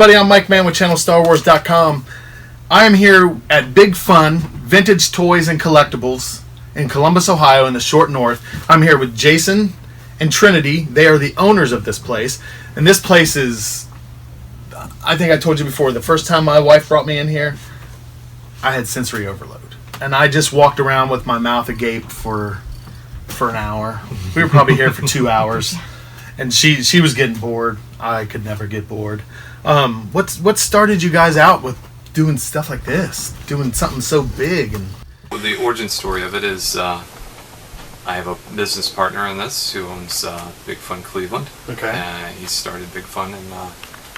everybody, I'm Mike Mann with ChannelStarWars.com. I am here at Big Fun Vintage Toys and Collectibles in Columbus, Ohio, in the short north. I'm here with Jason and Trinity. They are the owners of this place. And this place is, I think I told you before, the first time my wife brought me in here, I had sensory overload. And I just walked around with my mouth agape for an hour. We were probably here for 2 hours. And she was getting bored. I could never get bored. What started you guys out with doing stuff like this? Doing something so big? And well, the origin story of it is I have a business partner in this who owns Big Fun Cleveland. Okay. He started Big Fun in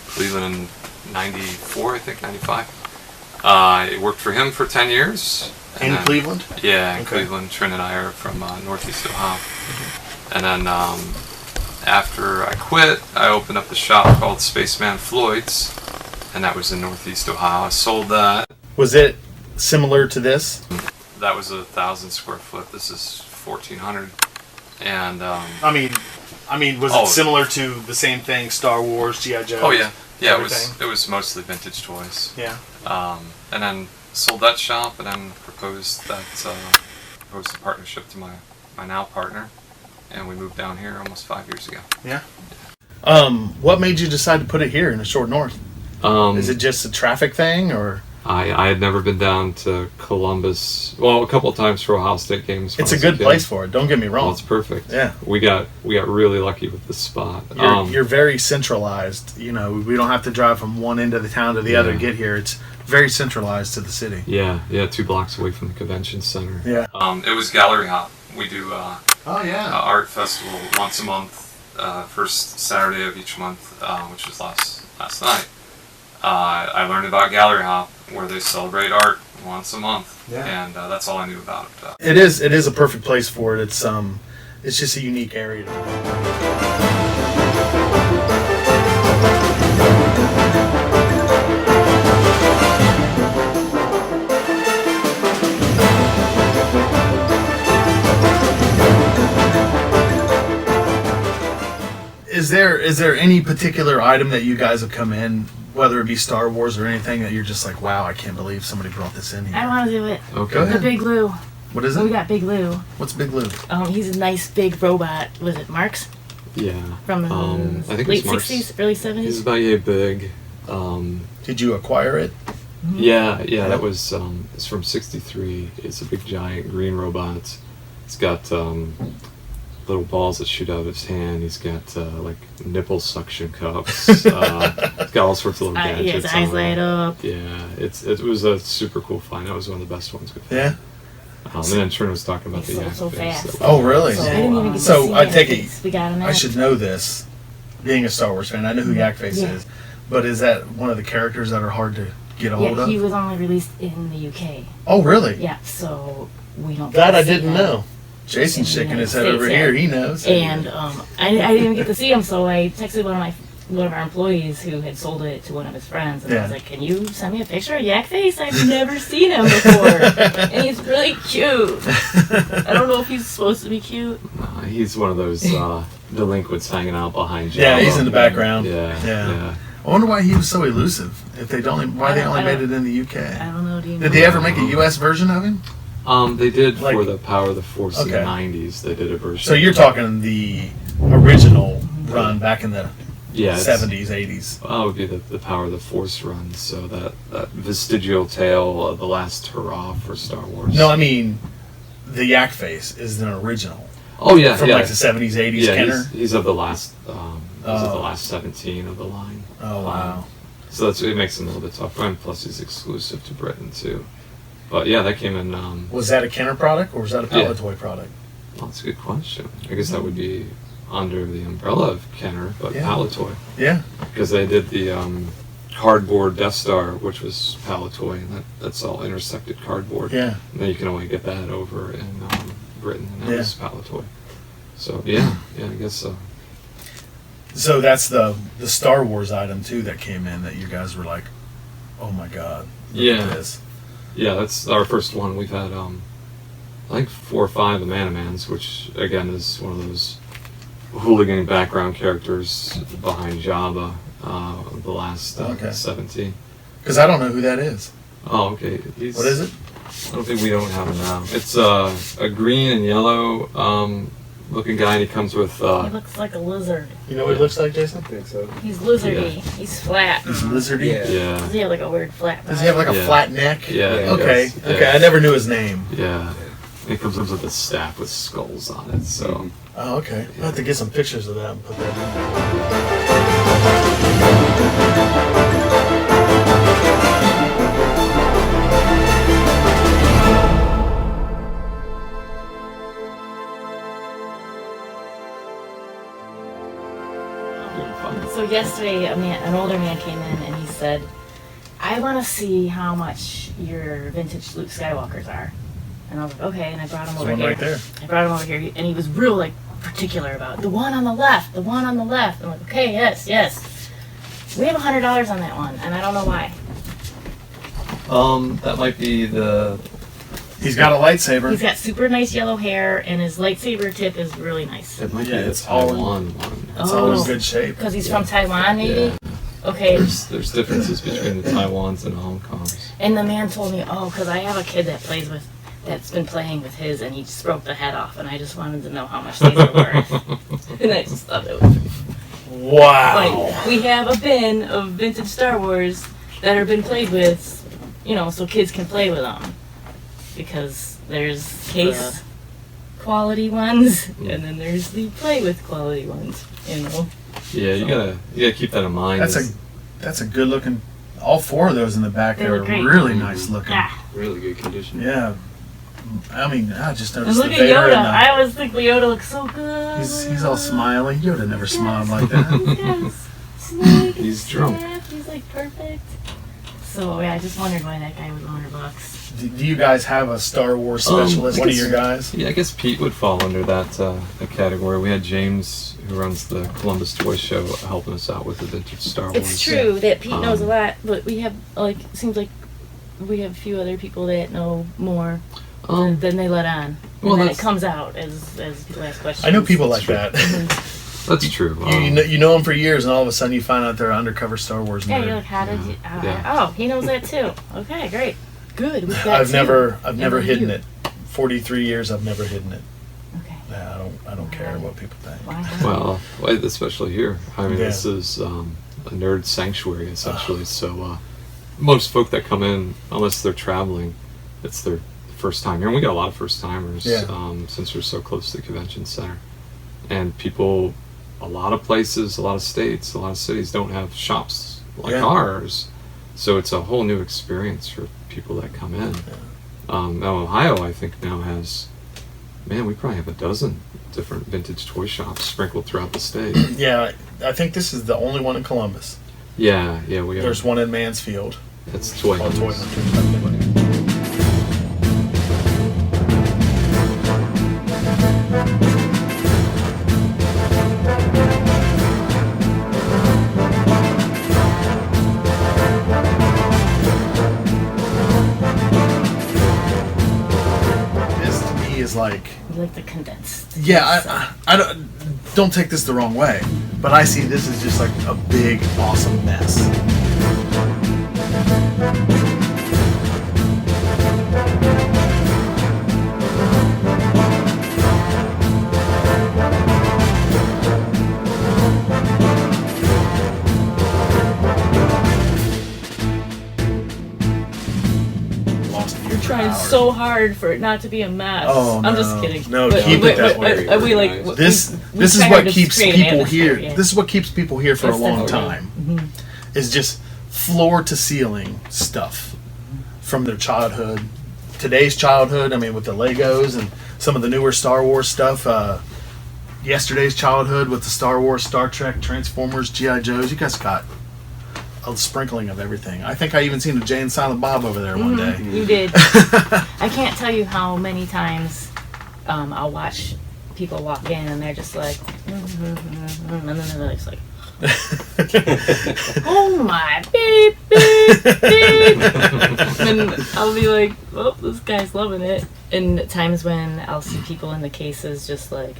Cleveland in 94, I think, 95. I worked for him for 10 years. In Cleveland? Yeah, in Cleveland. Trin and I are from Northeast Ohio. And then after I quit, I opened up a shop called Spaceman Floyd's, and that was in Northeast Ohio. I sold that. Was it similar to this? That was 1,000 square foot. This is 1,400. And I mean, was it similar to the same thing? Star Wars, G.I. Joe. Oh yeah, yeah. Everything? It was mostly vintage toys. Yeah. And then sold that shop, and then proposed the partnership to my now partner, and we moved down here almost 5 years ago. Yeah. What made you decide to put it here in the short north? Is it just a traffic thing, or? I had never been down to Columbus. Well, a couple of times for Ohio State games. It's a good place for it. Don't get me wrong. Oh, it's perfect. Yeah. We got really lucky with the spot. You're very centralized. You know, we don't have to drive from one end of the town to the other to get here. It's very centralized to the city. Yeah, 2 blocks away from the convention center. Yeah. It was Gallery Hop. We do art festival once a month, first Saturday of each month, which was last night. I learned about Gallery Hop, where they celebrate art once a month, and that's all I knew about it. It is a perfect place for it. It's just a unique area. Is there any particular item that you guys have come in, whether it be Star Wars or anything, that you're just like, wow, I can't believe somebody brought this in here? I want to do it. Okay. The Big Lou. What is it? We got Big Lou. What's Big Lou? He's a nice big robot. Was it Marx? Yeah. From the I think late Marx. 60s, early 70s? He's about yay big. Did you acquire it? Yeah, that was, it's from 63. It's a big giant green robot. It's got little balls that shoot out of his hand. He's got like nipple suction cups. He's got all sorts of little gadgets. Yeah, his eyes light up. Yeah, it was a super cool find. That was one of the best ones we've had. Yeah. And then Trin was talking about the yak so face. fast. Oh, really? So I didn't even get to So see I Yak take Face. We got him I out. should know this, being a Star Wars fan. I know who Yak Face is, but is that one of the characters that are hard to get a hold Yeah, of? he was only released in the UK. Oh, really? Yeah, so we don't. That get to I see didn't him. know. Jason's In the shaking his United head over States, here. He knows. And I didn't even get to see him, so I texted one of our employees who had sold it to one of his friends, and I was like, "Can you send me a picture of Yak Face? I've never seen him before, and he's really cute. I don't know if he's supposed to be cute. He's one of those delinquents hanging out behind you. Yeah, he's in the background. Yeah. I wonder why he was so elusive. If they why they only made it in the UK. I don't know. Did they ever make a US version of him? They did Like- for the Power of the Force in the 90s. They did a version. So you're talking the original run back in the 70s, 80s. It would be the Power of the Force run. So that vestigial tale of the last hurrah for Star Wars. No, I mean the Yak Face is an original. Oh yeah, From like the 70s, 80s. Yeah, Kenner. he's of the last. He's of the last 17 of the line. Oh wow. So it makes him a little bit tougher, and plus he's exclusive to Britain too. But yeah, that came in. Was that a Kenner product or was that a Palitoy product? Well, that's a good question. I guess that would be under the umbrella of Kenner, but Palitoy. Yeah. Because they did the cardboard Death Star, which was Palitoy, and that's all intersected cardboard. Yeah. And then you can only get that over in Britain, and that was Palitoy. So yeah, I guess so. So that's the Star Wars item too that came in that you guys were like, oh my god. Look at this. Yeah, that's our first one. We've had I think 4 or 5 of the Manimans, which again is one of those hooligan background characters behind Jabba, the last 17. Because I don't know who that is. Oh, okay. What is it? I don't think we don't have it now. It's a green and yellow looking guy, and he comes with... he looks like a lizard. You know what he looks like, Jason? I think so. He's lizardy. Yeah. He's flat. He's lizardy? Yeah. Does he have like a weird flat Does he have like a Yeah. flat neck? Yeah. he Okay, does. okay. Yeah. I never knew his name. Yeah. And he comes with a staff with skulls on it, so... Oh, okay. I'll have to get some pictures of that and put that in. Doing fun. So yesterday, an older man came in and he said, "I want to see how much your vintage Luke Skywalkers are." And I was like, "Okay." And I brought him There's over one here. right there. I brought him over here, and he was real like particular about the one on the left, the one on the left. I'm like, "Okay, yes, yes." We have $100 on that one, and I don't know why. That might be the... He's got a lightsaber. He's got super nice yellow hair, and his lightsaber tip is really nice. It might Yeah, be the it's all in- Taiwan one. It's all in Oh. good shape. Because he's from Taiwan, maybe? Yeah. Okay. There's differences between the Taiwans and Hong Kongs. And the man told me, because I have a kid that's been playing with his, and he just broke the head off, and I just wanted to know how much these were worth. And I just thought it was Wow. like, we have a bin of vintage Star Wars that have been played with, so kids can play with them. Because there's case quality ones, and then there's the play with quality ones, Yeah, you gotta keep that in mind. That's a good looking. All four of those in the back They there are look great. really nice looking. Ah. Really good condition. Yeah. I mean, I just And noticed look the at Vader Yoda. and I always think Yoda looks so good. he's all smiling. Yoda never smiled like that. Yes. Snake and He's drunk. staff, he's like perfect. So yeah, I just wondered why that guy was $100. Do you guys have a Star Wars specialist? I One of guess- your guys? Yeah, I guess Pete would fall under that category. We had James, who runs the Columbus Toy Show, helping us out with the vintage Star Wars. It's true that Pete knows a Um, lot, but we have seems like we have a few other people that know more Um, than they let on. well, And then it that's- comes out as people ask questions. I know people like that. that's true. you know them for years, and all of a sudden you find out they're an undercover Star Wars Yeah, nerd. you're like, how did you? Yeah. Oh, he knows that too. Okay, great, good. We've got I've two. never Never hidden you. it. 43 years, I've never hidden it. Okay. Yeah, I don't care what people think. Why not? Well, especially here. I mean, Yeah. this is a nerd sanctuary, essentially. So most folk that come in, unless they're traveling, it's their first time here. And we got a lot of first timers Yeah. since we're so close to the convention center. And people, a lot of places, a lot of states, a lot of cities don't have shops like Yeah. ours. So it's a whole new experience for people that come in. Now Ohio, I think, now has, man, we probably have a dozen different vintage toy shops sprinkled throughout the state. Yeah, I think this is the only one in Columbus. Yeah, we are. There's one in Mansfield. That's Toy called Toy Hunters. Hunters. This to me is like, You like the condensed. yeah, I don't take this the wrong way, but I see this as just like a big, awesome mess. Lost You're trying so hard for it not to be a mess. Oh, I'm just no. kidding. No, keep it that way. We like This we this is try what hard to keeps create an people atmosphere, here. yeah. This is what keeps people here for a That's long definitely- time. Is just floor to ceiling stuff from their childhood, today's childhood. I mean, with the Legos and some of the newer Star Wars stuff. Yesterday's childhood with the Star Wars, Star Trek, Transformers, GI Joes. You guys got a sprinkling of everything. I think I even seen a Jay and Silent Bob over there one day. You did. I can't tell you how many times I'll watch people walk in and they're just like, and then they're just like, oh my, beep, beep, beep. And I'll be like, well, this guy's loving it. And times when I'll see people in the cases just like,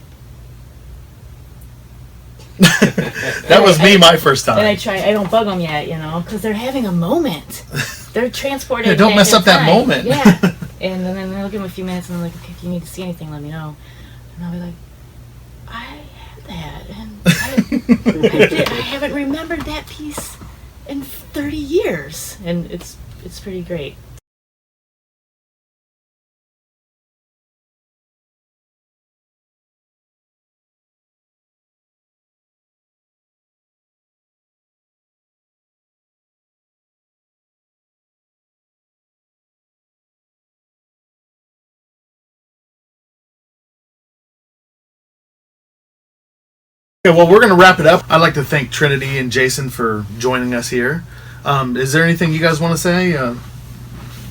That was me my first time. And I don't bug them yet, because they're having a moment. They're transporting. Yeah, don't mess up that moment. Yeah. And then I'll give them a few minutes, and I'm like, okay, if you need to see anything, let me know. And I'll be like, I had that, and I haven't remembered that piece in 30 years, and it's pretty great. Okay, well, we're going to wrap it up. I'd like to thank Trinity and Jason for joining us here. Is there anything you guys want to say?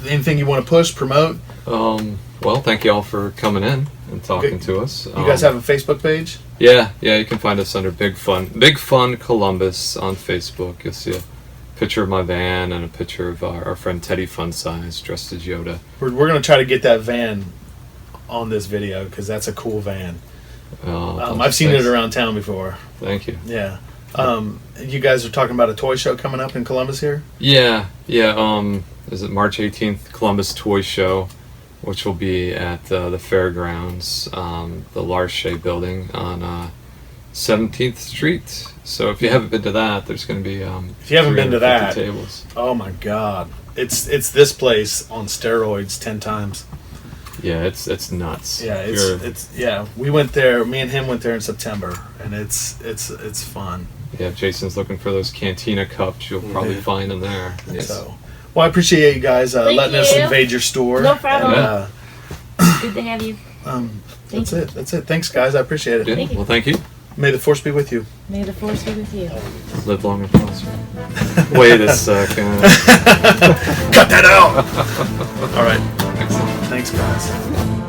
Anything you want to push, promote? Well, thank you all for coming in and talking to us. You guys have a Facebook page? Yeah, you can find us under Big Fun Columbus on Facebook. You'll see a picture of my van and a picture of our friend Teddy Funsize dressed as Yoda. We're going to try to get that van on this video because that's a cool van. I've seen it around town before. Thank you. Yeah. You guys are talking about a toy show coming up in Columbus here? Yeah. Is it March 18th, Columbus Toy Show, which will be at the fairgrounds, the Larche building on 17th Street. So if you haven't been to that, there's going to be if you haven't been to that, tables. Oh my God, it's this place on steroids 10 times. Yeah, it's nuts. Yeah, it's we went there. Me and him went there in September, and it's fun. Yeah, if Jason's looking for those Cantina cups, you'll probably find them there. Yes. So, well, I appreciate you guys letting us invade your store. No problem. And, good to have you. That's it. Thanks, guys. I appreciate it. Good. Thank you. Well, thank you. May the force be with you. May the force be with you. Live long and prosper. Wait a second. Cut that out. All right. Excellent. Thanks, guys.